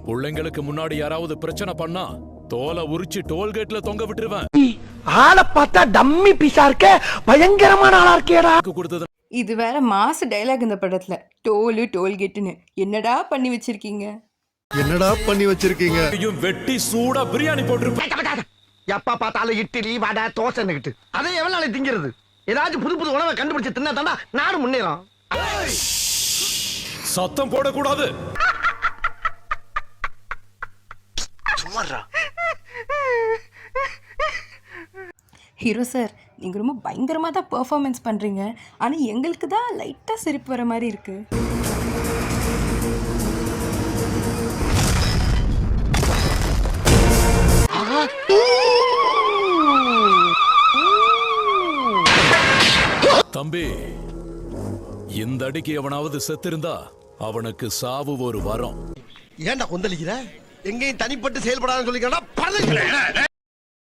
பிள்ளைங்களுக்கு முன்னாடி யாராவது பிரச்சனை பண்ணா தோலை உரிச்சு டோல்கேட்ல தொங்க விட்டுருவேன். ஆளை பார்த்தா டம்மி பீஸா இருக்க, பயங்கரமான ஆளா இருக்கேடா. கொடுத்தது இது வேற மாசு டைலாக் இந்த படத்துல. டோல்கேட்டுன்னு என்னடா பண்ணி வச்சிருக்கீங்க? என்னடா பண்ணி வச்சிருக்கீங்க? வெட்டி சூடா பிரியாணி போட்டுருப்பேன். எப்பா பார்த்தாலும் இட்லி வடை தோசைன்னுகிட்டு அதை எவ்வளவு நாளை திங்கிறது? ஏதாச்சும் புது புது உணவை கண்டுபிடிச்சு தின்னா தாண்டா நாடு முன்னேறும். சத்தம் போடக்கூடாது. ஹீரோ சார், நீங்க ரொம்ப பயங்கரமா தான் பெர்ஃபார்மன்ஸ் பண்றீங்க. ஆனா எங்களுக்கு தான் லைட்டா சிரிப்பு வர மாதிரி இருக்கு. தம்பி, இந்த அடிக்கு எவனாவது செத்திருந்தா அவனுக்கு சாவு ஒரு வரம். ஏன்டா கொந்தளிக்கிற? எங்கேயும் தனிப்பட்டு செயல்படாதுன்னு சொல்லிக்கிறா.